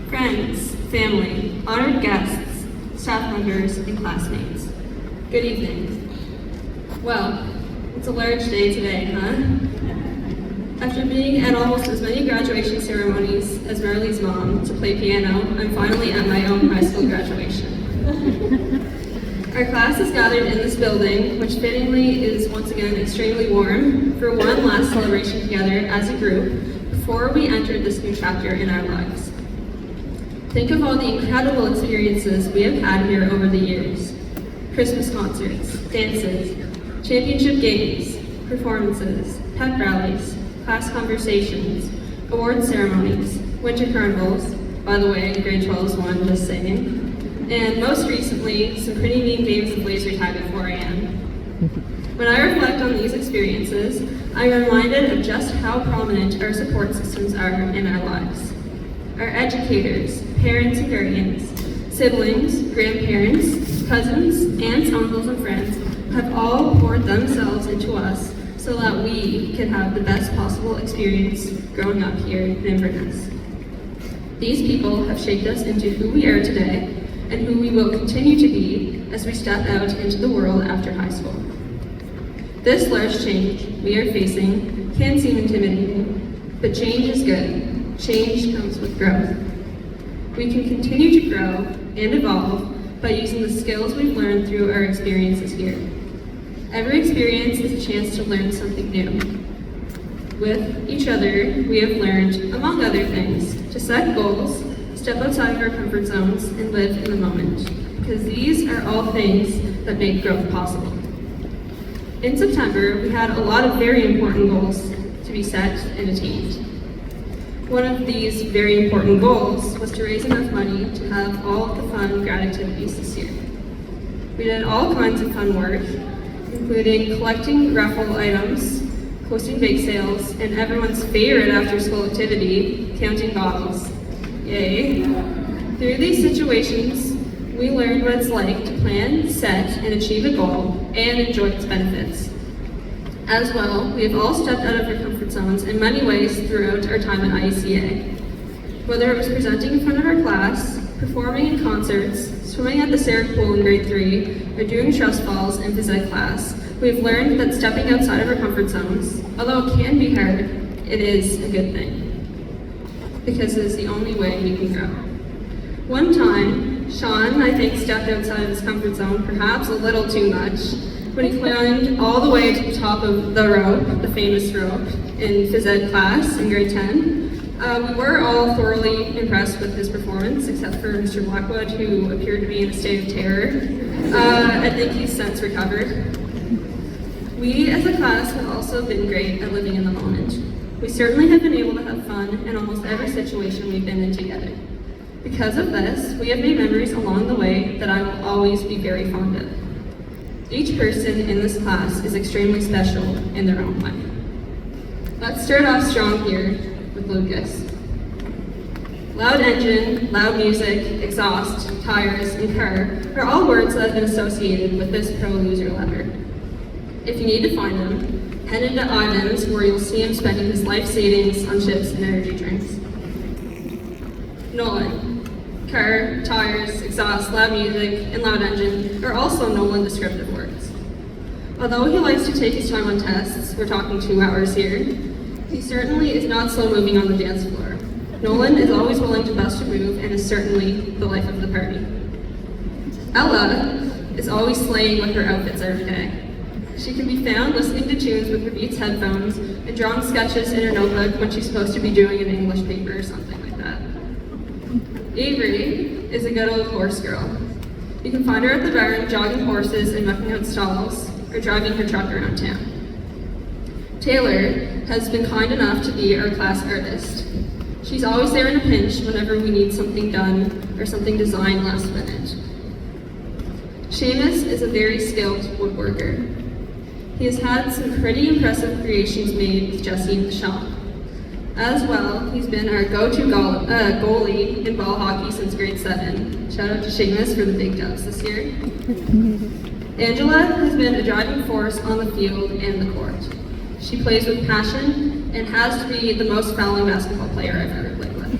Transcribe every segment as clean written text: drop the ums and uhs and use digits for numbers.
Friends, family, honored guests, staff members, and classmates. Good evening. Well, it's a large day today, huh? After being at almost as many graduation ceremonies as Marley's mom to play piano, I'm finally at my own high school graduation. Our class is gathered in this building, which fittingly is once again extremely warm, for one last celebration together as a group before we enter this new chapter in our lives. Think of all the incredible experiences we have had here over the years. Christmas concerts, dances, championship games, performances, pep rallies, class conversations, award ceremonies, winter carnivals, by the way, grade 12's one, just saying, and most recently, some pretty mean games of laser tag at 4 a.m. When I reflect on these experiences, I'm reminded of just how prominent our support systems are in our lives. Our educators, parents and guardians, siblings, grandparents, cousins, aunts, uncles, and friends have all poured themselves into us so that we can have the best possible experience growing up here in Inverness. These people have shaped us into who we are today and who we will continue to be as we step out into the world after high school. This large change we are facing can seem intimidating, but change is good. Change comes with growth. We can continue to grow and evolve by using the skills we've learned through our experiences here. Every experience is a chance to learn something new. With each other, we have learned, among other things, to set goals, step outside of our comfort zones, and live in the moment, because these are all things that make growth possible. In September, we had a lot of very important goals to be set and attained. One of these very important goals was to raise enough money to have all of the fun grad activities this year. We did all kinds of fun work, including collecting raffle items, hosting bake sales, and everyone's favorite after-school activity, counting bottles. Yay! Through these situations, we learned what it's like to plan, set, and achieve a goal, and enjoy its benefits. As well, we have all stepped out of our comfort zones in many ways throughout our time at IECA. Whether it was presenting in front of our class, performing in concerts, swimming at the Sarah Pool in grade 3, or doing trust falls in phys ed class, we've learned that stepping outside of our comfort zones, although it can be hard, it is a good thing, because it is the only way we can grow. One time, Sean, I think, stepped outside of his comfort zone perhaps a little too much when he climbed all the way to the top of the rope, the famous rope, in phys ed class in grade 10. We were all thoroughly impressed with his performance, except for Mr. Blackwood, who appeared to be in a state of terror. I think he's since recovered. We as a class have also been great at living in the moment. We certainly have been able to have fun in almost every situation we've been in together. Because of this, we have made memories along the way that I will always be very fond of. Each person in this class is extremely special in their own way. Let's start off strong here with Lucas. Loud engine, loud music, exhaust, tires, and car are all words that have been associated with this pro loser lever. If you need to find them, head into items where you'll see him spending his life savings on chips and energy drinks. Nolan. Car, tires, exhaust, loud music, and loud engine are also Nolan descriptive words. Although he likes to take his time on tests, we're talking 2 hours here, he certainly is not slow moving on the dance floor. Nolan is always willing to bust a move and is certainly the life of the party. Ella is always slaying with her outfits every day. She can be found listening to tunes with her Beats headphones and drawing sketches in her notebook when she's supposed to be doing an English paper or something like that. Avery is a good old horse girl. You can find her at the barn jogging horses and mucking out stalls, or driving her truck around town. Taylor has been kind enough to be our class artist. She's always there in a pinch whenever we need something done or something designed last minute. Seamus is a very skilled woodworker. He has had some pretty impressive creations made with Jesse in the shop. As well, he's been our go-to goalie in ball hockey since grade 7. Shout out to Seamus for the big dubs this year. Angela has been a driving force on the field and the court. She plays with passion and has to be the most fouling basketball player I've ever played with.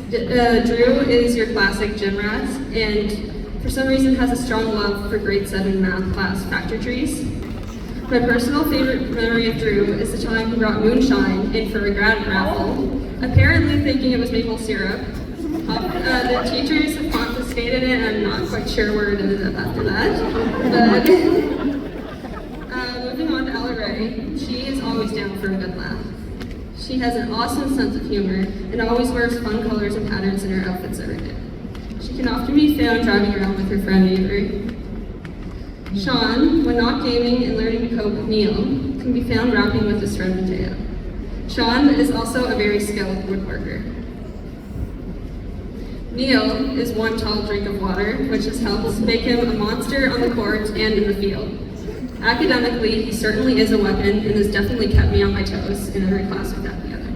Drew is your classic gym rat, and for some reason has a strong love for grade 7 math class factor trees. My personal favorite memory of Drew is the time he brought moonshine in for a grad raffle, apparently thinking it was maple syrup. The teachers have confiscated it, and I'm not quite sure where it ended up after that. But moving on to Ella Ray, she is always down for a good laugh. She has an awesome sense of humor and always wears fun colors and patterns in her outfits every day. She can often be found driving around with her friend Avery. Sean, when not gaming and learning to cope with Neil, can be found rapping with his friend Mateo. Sean is also a very skilled woodworker. Neil is one tall drink of water, which has helped make him a monster on the court and in the field. Academically, he certainly is a weapon and has definitely kept me on my toes in every class we've had together.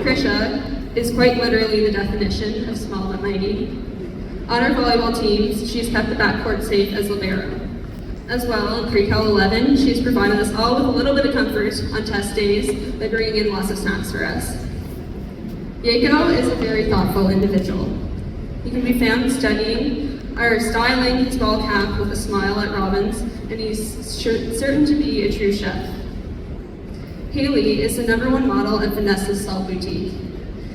Krisha is quite literally the definition of small but mighty. On our volleyball teams, she has kept the backcourt safe as libero. As well, in Pre-Cal 11, she has provided us all with a little bit of comfort on test days by bringing in lots of snacks for us. Yako is a very thoughtful individual. He can be found styling his ball cap with a smile at Robbins, and he's certain to be a true chef. Haley is the #1 model at Vanessa's Salt Boutique.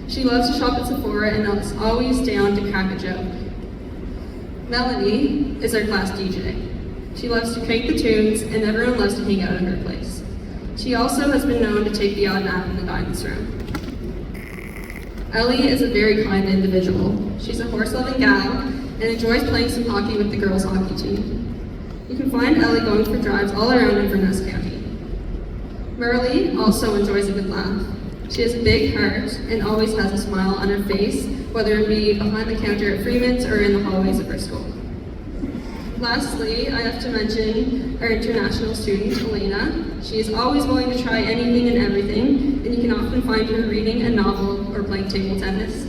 She loves to shop at Sephora and is always down to crack a joke. Melanie is our class DJ. She loves to crank the tunes, and everyone loves to hang out at her place. She also has been known to take the odd nap in the guidance room. Ellie is a very kind individual. She's a horse-loving gal and enjoys playing some hockey with the girls' hockey team. You can find Ellie going for drives all around Inverness County. Merle also enjoys a good laugh. She has a big heart and always has a smile on her face, whether it be behind the counter at Freeman's or in the hallways of her school. Lastly, I have to mention our international student, Elena. She is always willing to try anything and everything, and you can often find her reading a novel or playing table tennis.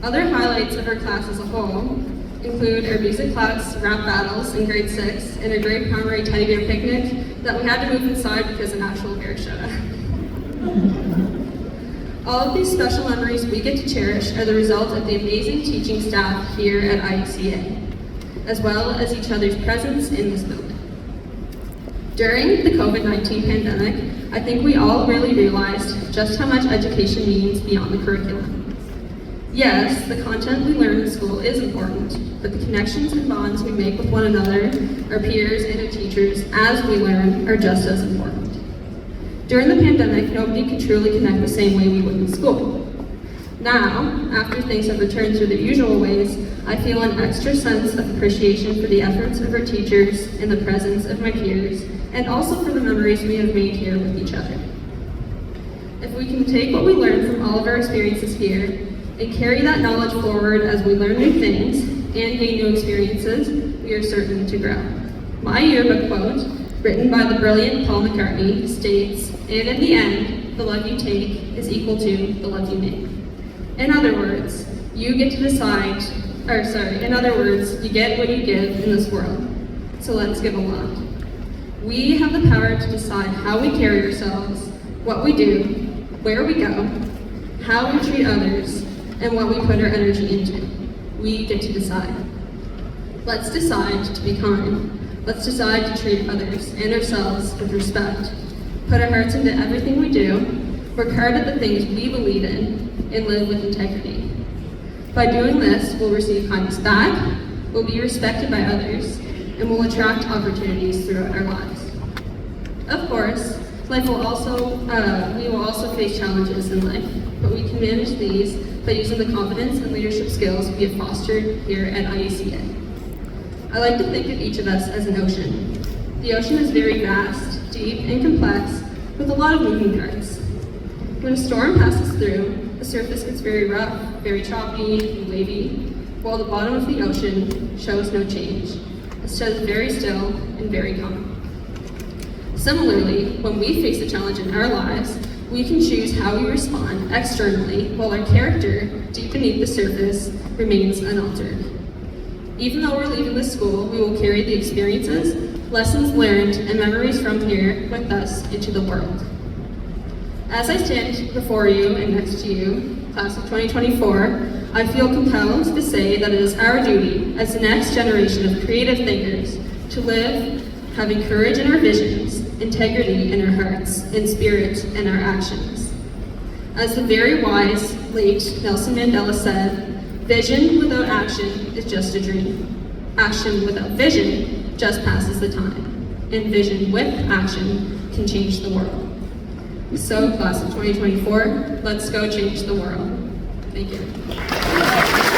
Other highlights of our class as a whole include our music class rap battles in grade 6 and our grade primary teddy bear picnic that we had to move inside because an actual bear showed up. All of these special memories we get to cherish are the result of the amazing teaching staff here at IUCA, as well as each other's presence in this building. During the COVID-19 pandemic, I think we all really realized just how much education means beyond the curriculum. Yes, the content we learn in school is important, but the connections and bonds we make with one another, our peers, and our teachers as we learn are just as important. During the pandemic, nobody could truly connect the same way we would in school. Now, after things have returned to their usual ways, I feel an extra sense of appreciation for the efforts of our teachers and the presence of my peers, and also for the memories we have made here with each other. If we can take what we learned from all of our experiences here and carry that knowledge forward as we learn new things and gain new experiences, we are certain to grow. My yearbook quote, written by the brilliant Paul McCartney, states, "And in the end, the love you take is equal to the love you make." In other words, you get to decide, in other words, you get what you give in this world. So let's give a lot. We have the power to decide how we carry ourselves, what we do, where we go, how we treat others, and what we put our energy into. We get to decide. Let's decide to be kind. Let's decide to treat others and ourselves with respect. Put our hearts into everything we do, work hard at the things we believe in, and live with integrity. By doing this, we'll receive kindness back, we'll be respected by others, and we'll attract opportunities throughout our lives. Of course, we will also face challenges in life, but we can manage these by using the confidence and leadership skills we have fostered here at IUCA. I like to think of each of us as an ocean. The ocean is very vast, deep, and complex, with a lot of moving parts. When a storm passes through, the surface gets very rough, very choppy, and wavy, while the bottom of the ocean shows no change. It stays very still and very calm. Similarly, when we face a challenge in our lives, we can choose how we respond externally, while our character, deep beneath the surface, remains unaltered. Even though we're leaving the school, we will carry the experiences, lessons learned, and memories from here with us into the world. As I stand before you and next to you, class of 2024, I feel compelled to say that it is our duty as the next generation of creative thinkers to live having courage in our visions, integrity in our hearts, and spirit in our actions. As the very wise, late Nelson Mandela said, vision without action is just a dream. Action without vision just passes the time. And vision with action can change the world. So, class of 2024, let's go change the world. Thank you.